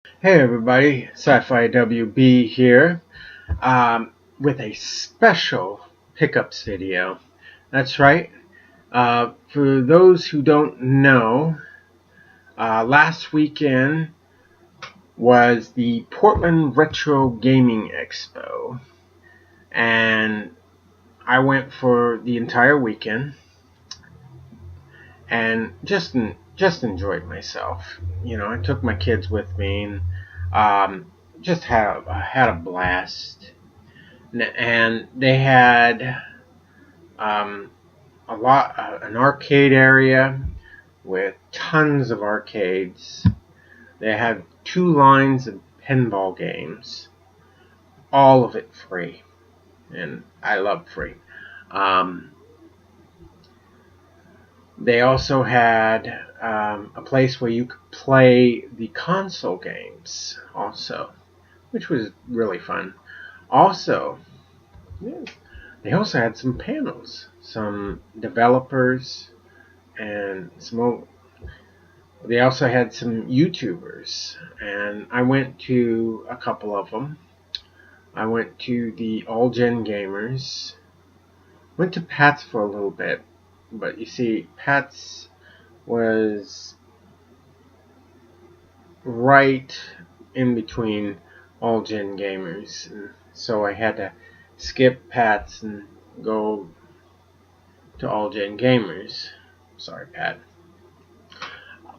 Hey everybody, Sci-Fi WB here with a special pickups video. That's right. For those who don't know, last weekend was the Portland Retro Gaming Expo, and I went for the entire weekend and just enjoyed myself. You know, I took my kids with me and just had a blast. And they had an arcade area with tons of arcades. They had 2 lines of pinball games, all of it free, and I love free. They also had a place where you could play the console games, also, which was really fun. Also, yeah, they also had some panels, some developers, and they also had some YouTubers, and I went to a couple of them. I went to the All Gen Gamers, went to Pat's for a little bit, but you see, Pat's was right in between All Gen Gamers, and so I had to skip Pat's and go to All Gen Gamers. Sorry, Pat.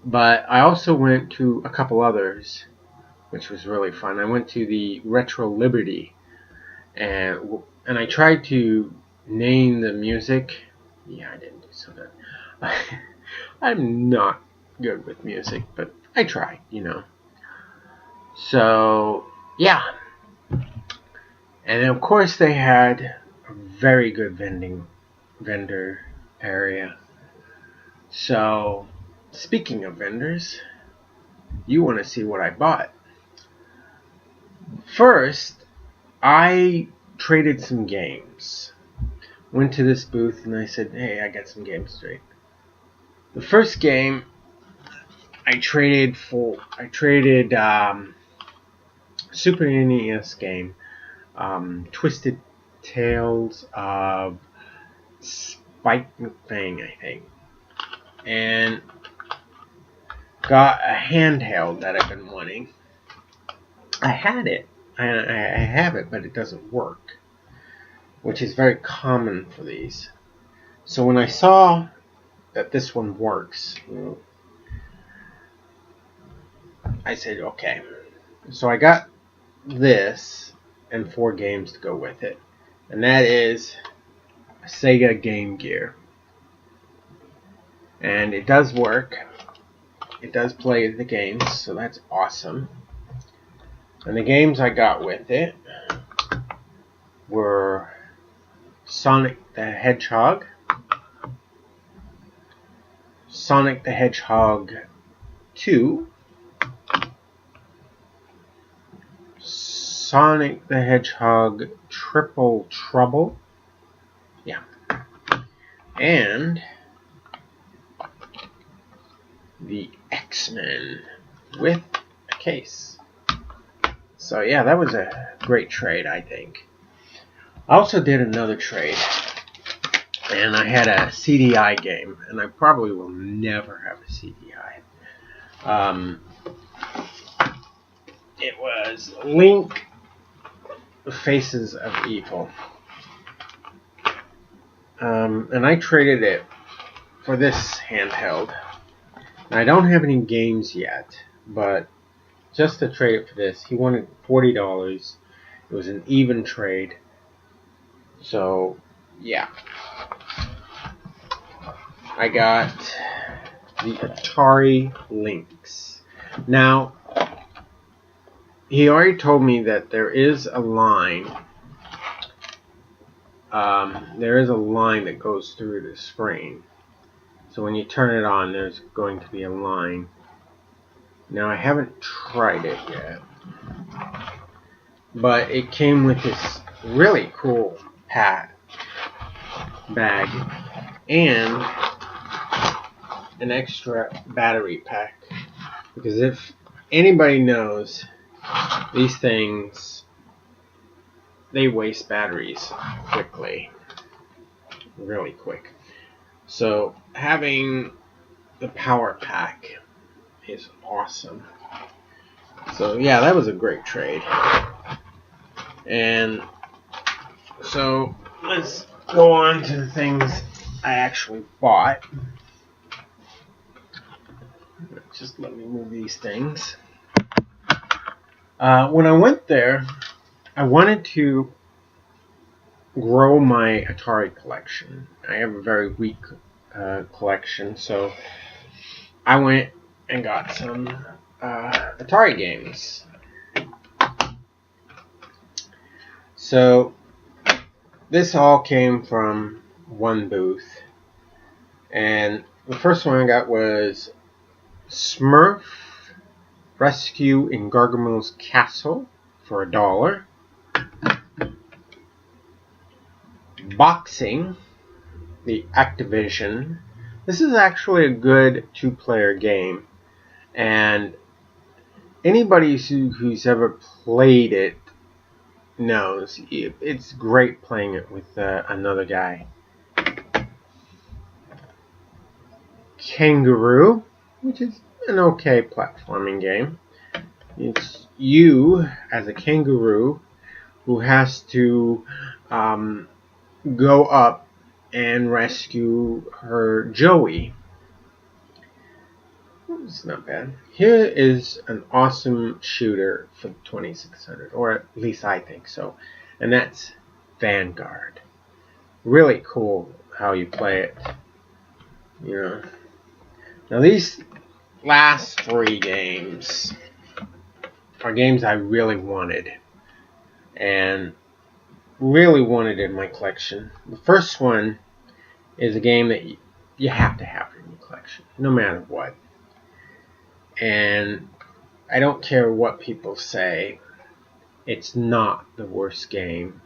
But I also went to a couple others, which was really fun. I went to the Retro Liberty, and I tried to name the music. Yeah, I didn't do so good. I'm not good with music, but I tried, you know. So, yeah. And of course they had a very good vendor area. So, speaking of vendors, you want to see what I bought. First, I traded some games. Went to this booth and I said, hey, I got some games straight. The first game I traded Super NES game, Twisted Tales of Spike McFang, I think, and got a handheld that I've been wanting. I had it. I have it, but it doesn't work, which is very common for these. So when I saw that this one works, I said, okay. So I got this and 4 games to go with it, and that is a Sega Game Gear. And it does work. It does play the games, so that's awesome. And the games I got with it were Sonic the Hedgehog, Sonic the Hedgehog 2, Sonic the Hedgehog Triple Trouble, and the X-Men with a case. So yeah, that was a great trade, I think. I also did another trade, and I had a CDI game, and I probably will never have a CDI. It was Link Faces of Evil. And I traded it for this handheld. Now, I don't have any games yet, but just to trade it for this, he wanted $40. It was an even trade. So, yeah. I got the Atari Lynx. Now, he already told me that there is a line. There is a line that goes through the screen. So when you turn it on, there's going to be a line. Now, I haven't tried it yet, but it came with this really cool bag and an extra battery pack, because if anybody knows these things, they waste batteries quickly, really quick. So having the power pack is awesome. So yeah, that was a great trade. And so let's go on to the things I actually bought. Just let me move these things. When I went there, I wanted to grow my Atari collection. I have a very weak collection, so I went and got some Atari games. So this all came from one booth, and the first one I got was Smurf Rescue in Gargamel's Castle for $1. Boxing, the Activision. This is actually a good two-player game, and anybody who's ever played it knows it's great playing it with another guy. Kangaroo, which is an okay platforming game. It's you as a kangaroo who has to go up and rescue her Joey. It's not bad. Here is an awesome shooter for the 2600, or at least I think so, and that's Vanguard. Really cool how you play it. You know. Now these last three games are games I really wanted, and really wanted in my collection. The first one is a game that you have to have in your collection, no matter what. And I don't care what people say, it's not the worst game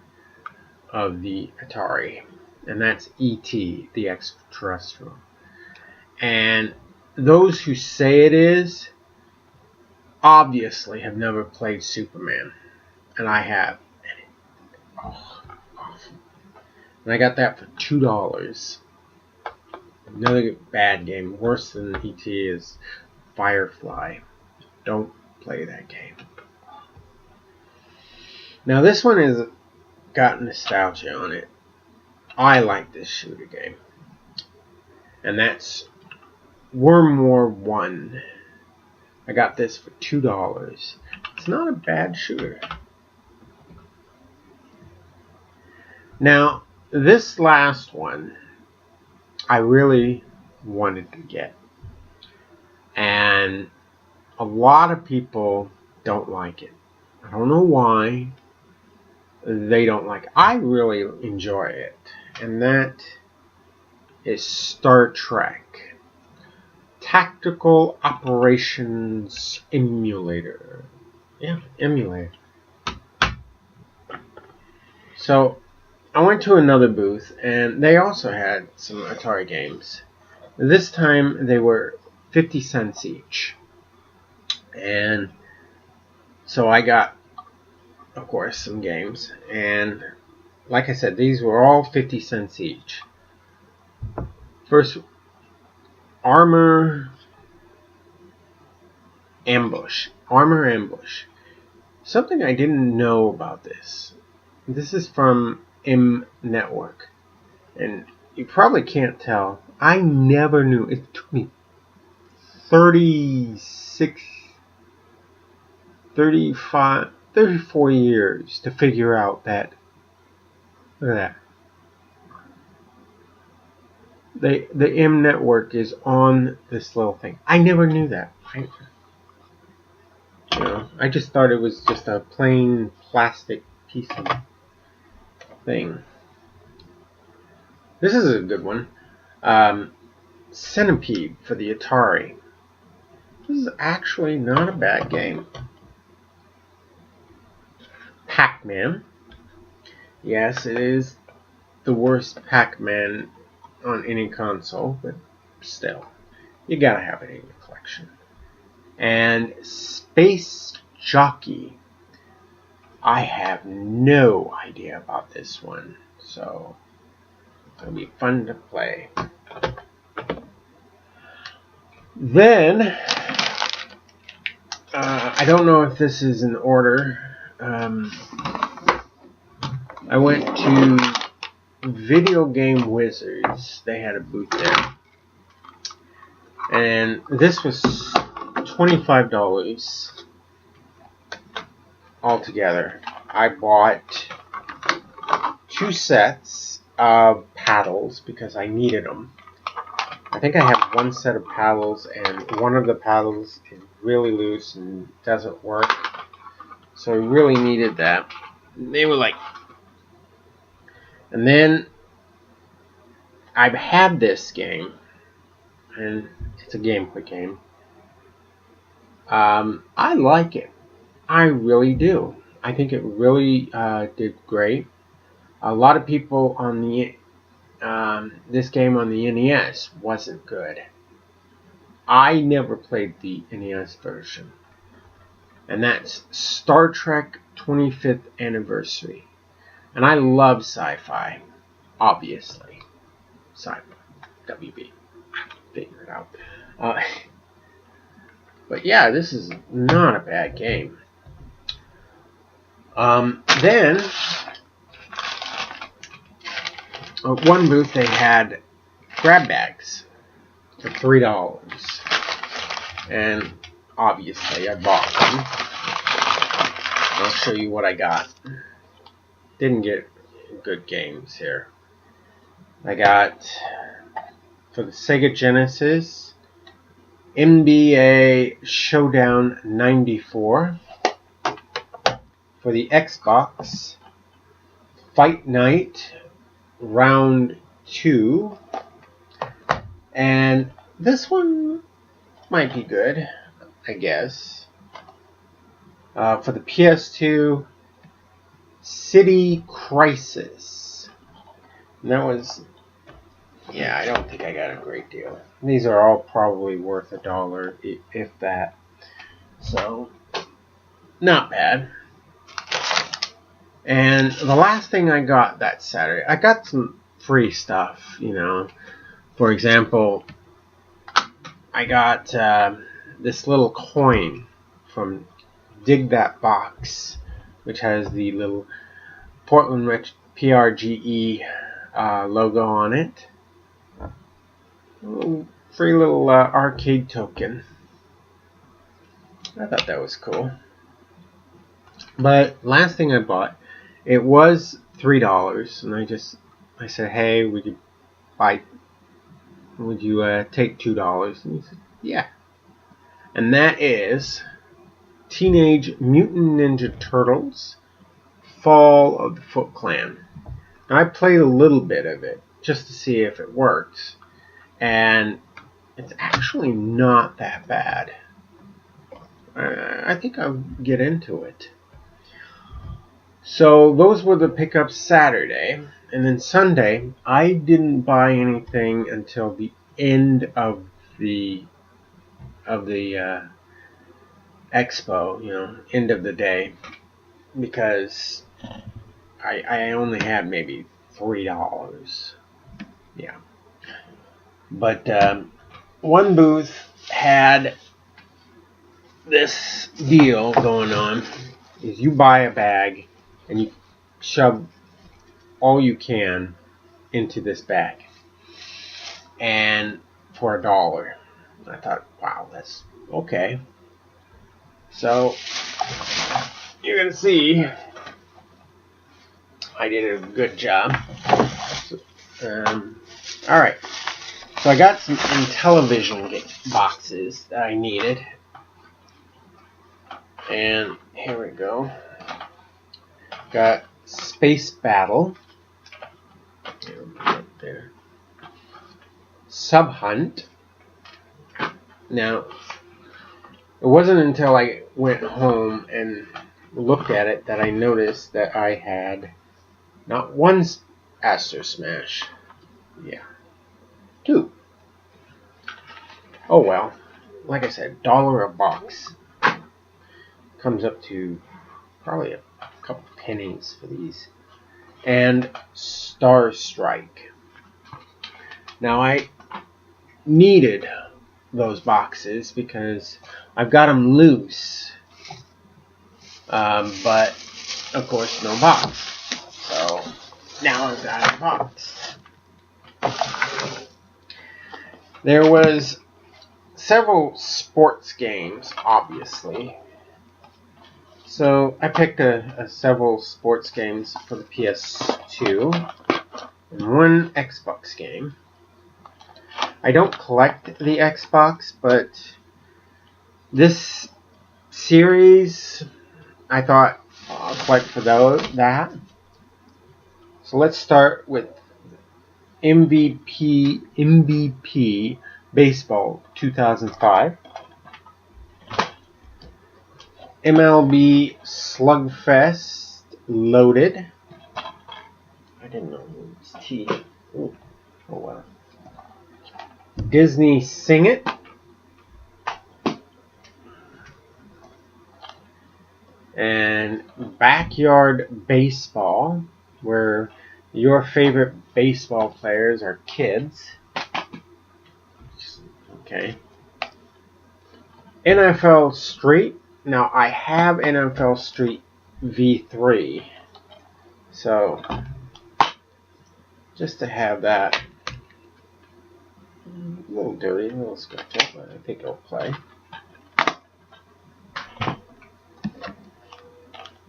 of the Atari, and that's E.T., the Extraterrestrial. And those who say it is obviously have never played Superman, and I have. Oh, awesome. And I got that for $2. Another bad game, worse than E.T., is Firefly. Don't play that game. Now this one has got nostalgia on it. I like this shooter game. And that's Worm War 1. I got this for $2. It's not a bad shooter. Now, this last one I really wanted to get. And a lot of people don't like it. I don't know why they don't like it. I really enjoy it. And that is Star Trek Tactical Operations Emulator. Yeah, emulator. So I went to another booth, and they also had some Atari games. This time they were 50 cents each. And so I got, of course, some games. And like I said, these were all 50 cents each. First, Armor Ambush. Something I didn't know about this. This is from M Network. And you probably can't tell. I never knew. It took me 34 years to figure out that. Look at that. The M Network is on this little thing. I never knew that. I just thought it was just a plain plastic piece of thing. This is a good one. Centipede for the Atari. This is actually not a bad game. Pac-Man. Yes, it is the worst Pac-Man on any console, but still, you gotta have it in your collection. And Space Jockey. I have no idea about this one, so it'll be fun to play. Then, I don't know if this is in order. I went to Video Game Wizards. They had a booth there. And this was $25 altogether. I bought 2 sets of paddles because I needed them. I think I have 1 set of paddles, and one of the paddles is really loose and doesn't work. So I really needed that. They were like... And then I've had this game, and it's a gameplay game. I like it. I really do. I think it really did great. A lot of people on the this game on the NES wasn't good. I never played the NES version, and that's Star Trek 25th Anniversary. And I love sci-fi, obviously. Sci-fi, WB, figure it out. But yeah, this is not a bad game. Then, at one booth they had grab bags for $3. And obviously I bought them. I'll show you what I got. Didn't get good games here. I got, for the Sega Genesis, NBA Showdown 94. For the Xbox, Fight Night Round 2. And this one might be good, I guess. For the PS2, City Crisis. And that was, yeah, I don't think I got a great deal. These are all probably worth $1, if that. So, not bad. And the last thing I got that Saturday, I got some free stuff, you know. For example, I got this little coin from Dig That Box, which has the little Portland PRGE logo on it. A little free little arcade token. I thought that was cool. But last thing I bought, it was $3, and I said, hey, would you take $2? And he said, yeah. And that is Teenage Mutant Ninja Turtles, Fall of the Foot Clan. Now, I played a little bit of it just to see if it works, and it's actually not that bad. I think I'll get into it. So those were the pickups Saturday, and then Sunday I didn't buy anything until the end of the expo, you know, end of the day, because I only had maybe $3. Yeah, but one booth had this deal going on: is you buy a bag and you shove all you can into this bag, and for $1. I thought, wow, that's okay. So you're gonna see I did a good job. All right, so I got some Intellivision boxes that I needed, and here we go. Got Space Battle, there. Sub Hunt. Now, it wasn't until I went home and looked at it that I noticed that I had not one Astro Smash, yeah, 2. Oh well, like I said, $1 a box. Comes up to probably a couple pennies for these. And Star Strike. Now I needed those boxes because I've got them loose, but of course no box. So now I've got a box. There was several sports games, obviously. So I picked several sports games for the PS2 and one Xbox game. I don't collect the Xbox, but this series I thought I'll collect for that. So let's start with MVP Baseball 2005. MLB Slugfest Loaded. I didn't know it was T. Oh wow. Disney Sing It. And Backyard Baseball, where your favorite baseball players are kids. Okay. NFL Street. Now I have NFL Street V3. So just to have that. A little dirty, a little scratched up, but I think it'll play.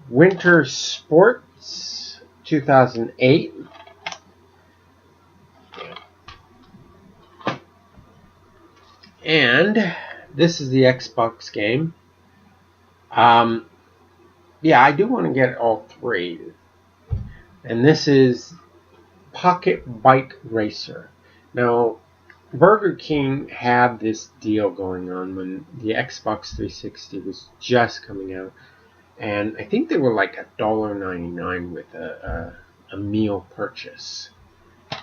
Winter Sports 2008. And this is the Xbox game. Yeah, I do want to get all three. And this is Pocket Bike Racer. Now, Burger King had this deal going on when the Xbox 360 was just coming out. And I think they were like $1.99 with a meal purchase.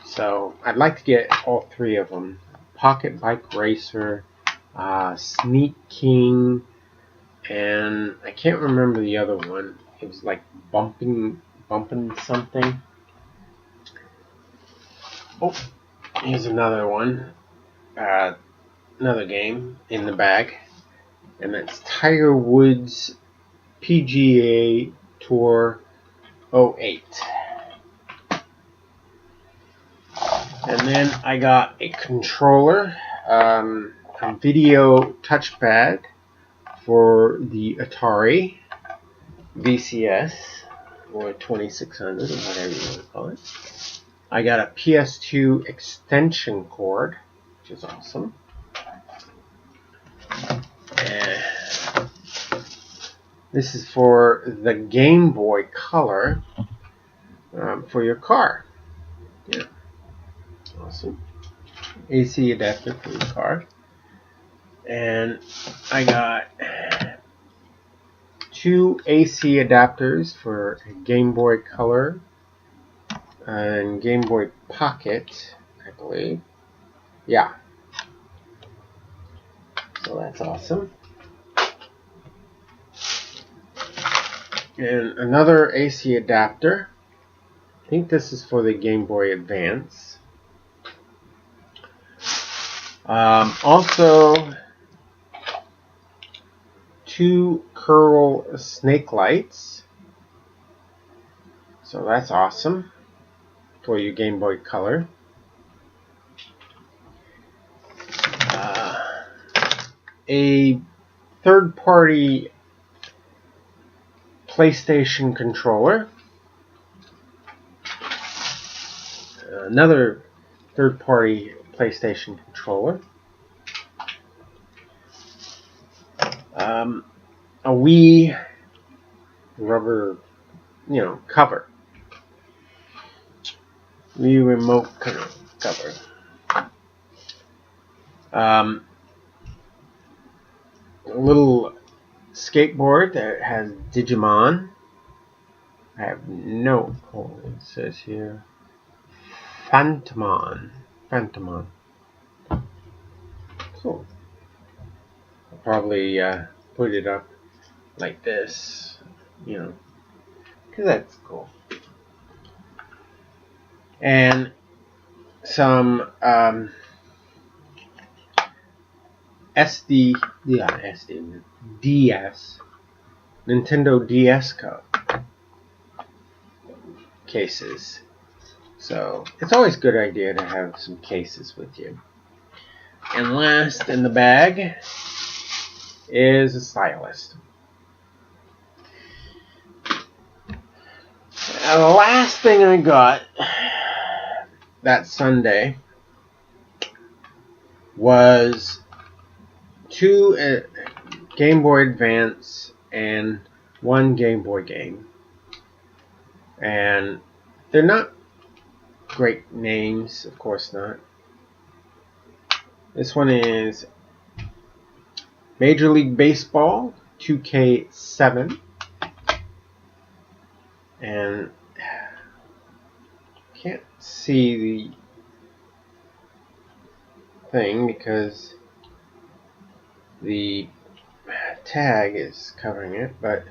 So I'd like to get all three of them. Pocket Bike Racer, Sneak King, and I can't remember the other one. It was like bumping something. Oh, here's another one. Another game in the bag. And that's Tiger Woods PGA Tour 08. And then I got a controller, a video touchpad for the Atari VCS, or 2600, or whatever you want to call it. I got a PS2 extension cord, which is awesome. And this is for the Game Boy Color for your car. Yeah. Awesome. AC adapter for your car. And I got 2 AC adapters for Game Boy Color and Game Boy Pocket, I believe. Yeah. So that's awesome. And another AC adapter. I think this is for the Game Boy Advance. Also, 2 Curl snake lights. So that's awesome for your Game Boy Color. A third-party PlayStation controller. Another third-party PlayStation controller. A Wii rubber, cover. Wii remote cover. A little skateboard that has Digimon. I have no clue. It says here Phantomon. Cool. probably put it up like this, you know, because that's cool. And some DS, Nintendo DS cases. So it's always a good idea to have some cases with you. And last in the bag is a stylus. And the last thing I got that Sunday was 2 Game Boy Advance and 1 Game Boy game. And they're not great names, of course not. This one is Major League Baseball 2K7. And can't see the thing because the tag is covering it, but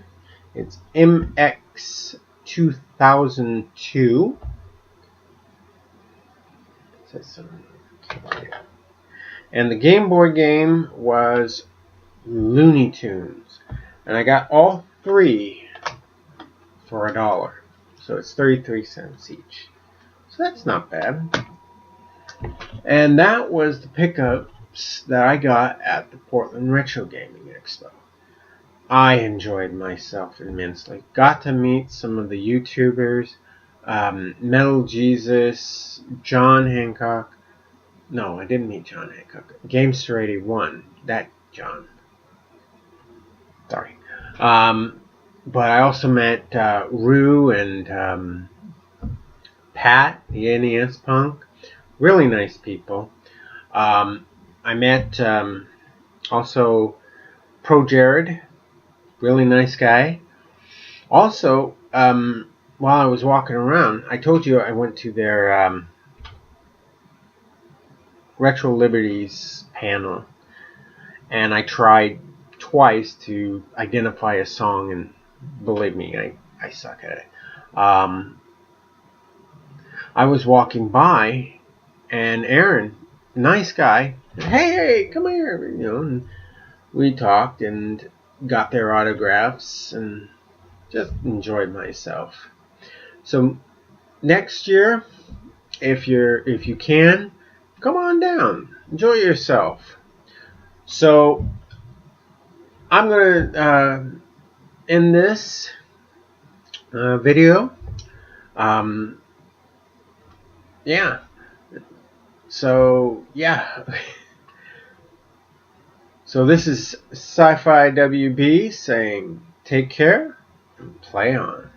it's MX 2002. It says something. And the Game Boy game was Looney Tunes, and I got all 3 for $1, so it's 33 cents each. So that's not bad. And that was the pickups that I got at the Portland Retro Gaming Expo. I enjoyed myself immensely. Got to meet some of the YouTubers, Metal Jesus, John Hancock. No, I didn't meet John Hancock. Gamester 81. That John. Sorry. But I also met Rue and Pat, the NES Punk. Really nice people. I met also Pro Jared. Really nice guy. Also, while I was walking around, I told you I went to their Retro Liberties panel, and I tried twice to identify a song, and believe me, I suck at it. I was walking by, and Aaron, nice guy, hey, come here, you know, and we talked and got their autographs and just enjoyed myself. So next year, if you can, come on down, enjoy yourself. So I'm gonna end this video. Yeah. So yeah. So this is Sci-Fi WB saying take care and play on.